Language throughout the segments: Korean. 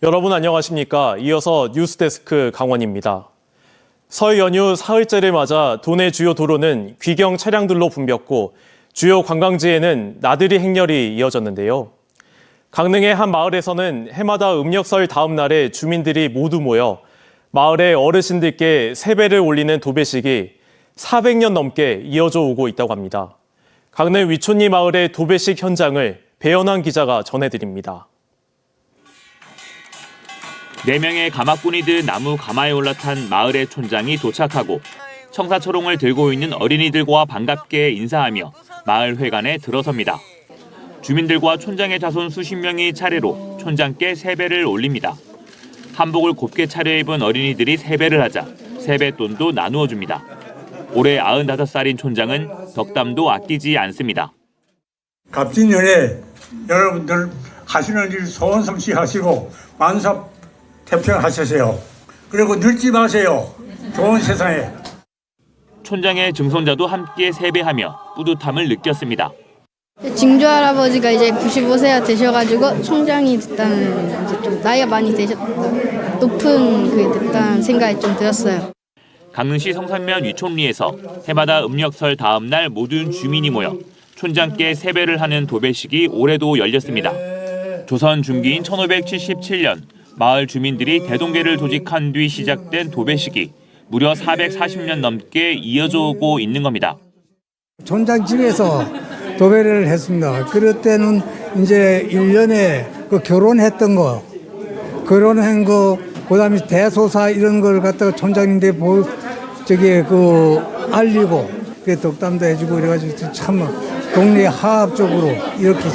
여러분 안녕하십니까? 이어서 뉴스데스크 강원입니다. 설 연휴 사흘째를 맞아 도내 주요 도로는 귀경 차량들로 붐볐고 주요 관광지에는 나들이 행렬이 이어졌는데요. 강릉의 한 마을에서는 해마다 음력설 다음 날에 주민들이 모두 모여 마을의 어르신들께 세배를 올리는 도배식이 400년 넘게 이어져 오고 있다고 합니다. 강릉 위촌리 마을의 도배식 현장을 배연환 기자가 전해드립니다. 4명의 가마꾼이 든 나무 가마에 올라탄 마을의 촌장이 도착하고 청사초롱을 들고 있는 어린이들과 반갑게 인사하며 마을 회관에 들어섭니다. 주민들과 촌장의 자손 수십 명이 차례로 촌장께 세배를 올립니다. 한복을 곱게 차려입은 어린이들이 세배를 하자 세뱃돈도 나누어 줍니다. 올해 95살인 촌장은 덕담도 아끼지 않습니다. 값진 연애 여러분들 하시는 일 소원 성취하시고 만사 태평하세요. 그리고 늙지 마세요. 좋은 세상에. 촌장의 증손자도 함께 세배하며 뿌듯함을 느꼈습니다. 증조 할아버지가 이제 95세가 되셔가지고 총장이 됐다는, 이제 좀 나이가 많이 되셨다, 높은 그게 됐다는 생각이 좀 들었어요. 강릉시 성산면 위촌리에서 해마다 음력설 다음 날 모든 주민이 모여 촌장께 세배를 하는 도배식이 올해도 열렸습니다. 조선 중기인 1577년 마을 주민들이 대동계를 조직한 뒤 시작된 도배식이 무려 440년 넘게 이어져 오고 있는 겁니다. 촌장 집에서 도배를 했습니다. 그럴 때는 이제 1년에 그 결혼했던 거, 결혼한 거, 그다음에 대소사 이런 걸 갖다가 촌장인데 알리고 그 덕담도 해주고 이래가지고 참 동네 화합적으로 이렇게.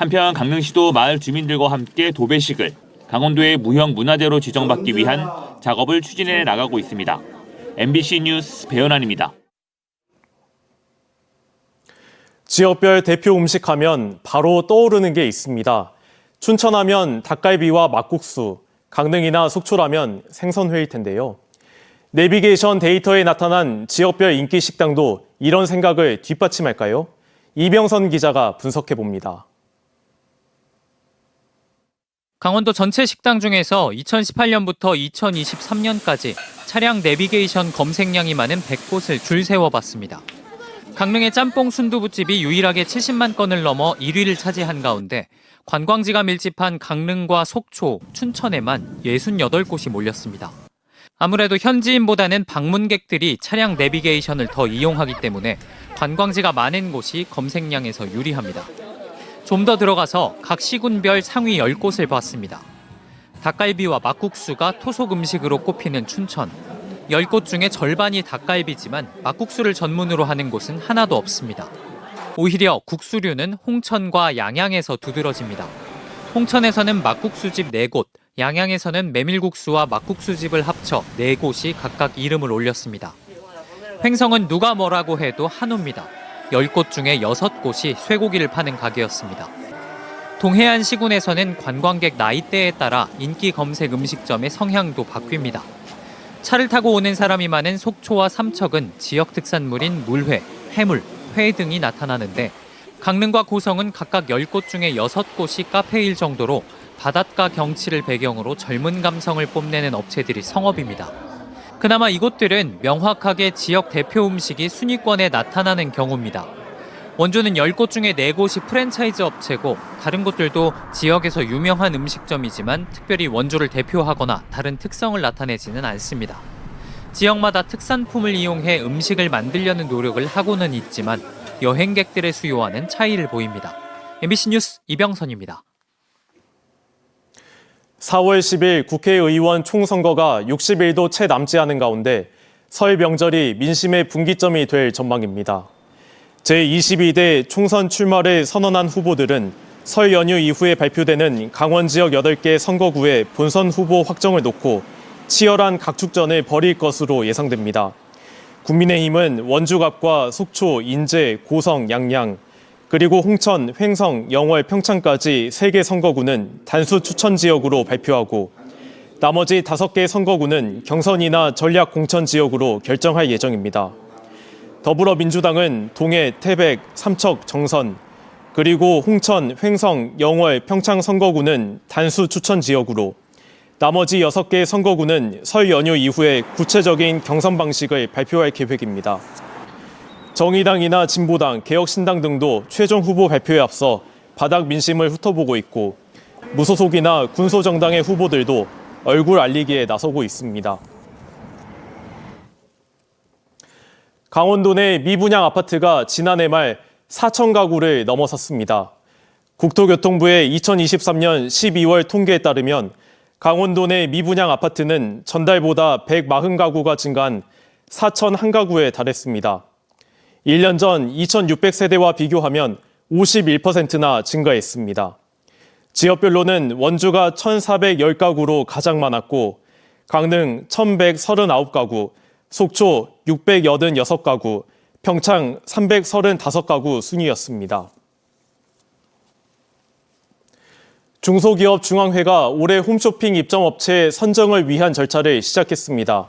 한편 강릉시도 마을 주민들과 함께 도배식을 강원도의 무형문화재로 지정받기 위한 작업을 추진해 나가고 있습니다. MBC 뉴스 배연환입니다. 지역별 대표 음식 하면 바로 떠오르는 게 있습니다. 춘천하면 닭갈비와 막국수, 강릉이나 속초라면 생선회일 텐데요. 내비게이션 데이터에 나타난 지역별 인기 식당도 이런 생각을 뒷받침할까요? 이병선 기자가 분석해봅니다. 강원도 전체 식당 중에서 2018년부터 2023년까지 차량 내비게이션 검색량이 많은 100곳을 줄 세워봤습니다. 강릉의 짬뽕 순두부집이 유일하게 70만 건을 넘어 1위를 차지한 가운데 관광지가 밀집한 강릉과 속초, 춘천에만 68곳이 몰렸습니다. 아무래도 현지인보다는 방문객들이 차량 내비게이션을 더 이용하기 때문에 관광지가 많은 곳이 검색량에서 유리합니다. 좀 더 들어가서 각 시군별 상위 10곳을 봤습니다. 닭갈비와 막국수가 토속 음식으로 꼽히는 춘천. 10곳 중에 절반이 닭갈비지만 막국수를 전문으로 하는 곳은 하나도 없습니다. 오히려 국수류는 홍천과 양양에서 두드러집니다. 홍천에서는 막국수집 4곳, 양양에서는 메밀국수와 막국수집을 합쳐 4곳이 각각 이름을 올렸습니다. 횡성은 누가 뭐라고 해도 한우입니다. 10곳 중에 6곳이 쇠고기를 파는 가게였습니다. 동해안 시군에서는 관광객 나이대에 따라 인기 검색 음식점의 성향도 바뀝니다. 차를 타고 오는 사람이 많은 속초와 삼척은 지역 특산물인 물회, 해물, 회 등이 나타나는데 강릉과 고성은 각각 10곳 중에 6곳이 카페일 정도로 바닷가 경치를 배경으로 젊은 감성을 뽐내는 업체들이 성업입니다. 그나마 이곳들은 명확하게 지역 대표 음식이 순위권에 나타나는 경우입니다. 원주는 10곳 중에 4곳이 프랜차이즈 업체고 다른 곳들도 지역에서 유명한 음식점이지만 특별히 원주를 대표하거나 다른 특성을 나타내지는 않습니다. 지역마다 특산품을 이용해 음식을 만들려는 노력을 하고는 있지만 여행객들의 수요와는 차이를 보입니다. MBC 뉴스 이병선입니다. 4월 10일 국회의원 총선거가 60일도 채 남지 않은 가운데 설 명절이 민심의 분기점이 될 전망입니다. 제22대 총선 출마를 선언한 후보들은 설 연휴 이후에 발표되는 강원 지역 8개 선거구의 본선 후보 확정을 놓고 치열한 각축전을 벌일 것으로 예상됩니다. 국민의힘은 원주갑과 속초, 인제, 고성, 양양, 그리고 홍천, 횡성, 영월, 평창까지 3개 선거구는 단수 추천 지역으로 발표하고 나머지 5개 선거구는 경선이나 전략 공천 지역으로 결정할 예정입니다. 더불어민주당은 동해, 태백, 삼척, 정선, 그리고 홍천, 횡성, 영월, 평창 선거구는 단수 추천 지역으로 나머지 6개 선거구는 설 연휴 이후에 구체적인 경선 방식을 발표할 계획입니다. 정의당이나 진보당, 개혁신당 등도 최종 후보 발표에 앞서 바닥 민심을 훑어보고 있고 무소속이나 군소정당의 후보들도 얼굴 알리기에 나서고 있습니다. 강원도 내 미분양 아파트가 지난해 말 4천 가구를 넘어섰습니다. 국토교통부의 2023년 12월 통계에 따르면 강원도 내 미분양 아파트는 전달보다 140가구가 증가한 4,001가구에 달했습니다. 1년 전 2,600세대와 비교하면 51%나 증가했습니다. 지역별로는 원주가 1,410가구로 가장 많았고 강릉 1,139가구, 속초 686가구, 평창 335가구 순이었습니다. 중소기업 중앙회가 올해 홈쇼핑 입점업체 선정을 위한 절차를 시작했습니다.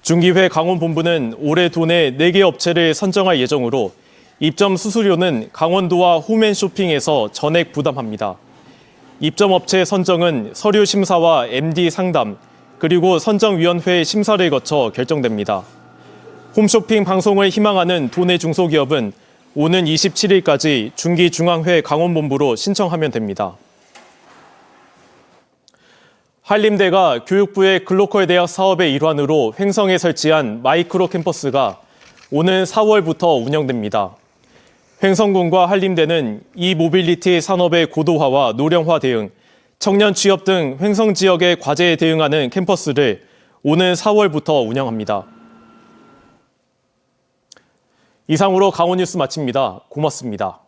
중기회 강원본부는 올해 도내 4개 업체를 선정할 예정으로 입점 수수료는 강원도와 홈앤쇼핑에서 전액 부담합니다. 입점업체 선정은 서류 심사와 MD 상담, 그리고 선정위원회 심사를 거쳐 결정됩니다. 홈쇼핑 방송을 희망하는 도내 중소기업은 오는 27일까지 중기중앙회 강원본부로 신청하면 됩니다. 한림대가 교육부의 글로컬 대학 사업의 일환으로 횡성에 설치한 마이크로 캠퍼스가 오는 4월부터 운영됩니다. 횡성군과 한림대는 이모빌리티 산업의 고도화와 노령화 대응, 청년 취업 등 횡성 지역의 과제에 대응하는 캠퍼스를 오는 4월부터 운영합니다. 이상으로 강원뉴스 마칩니다. 고맙습니다.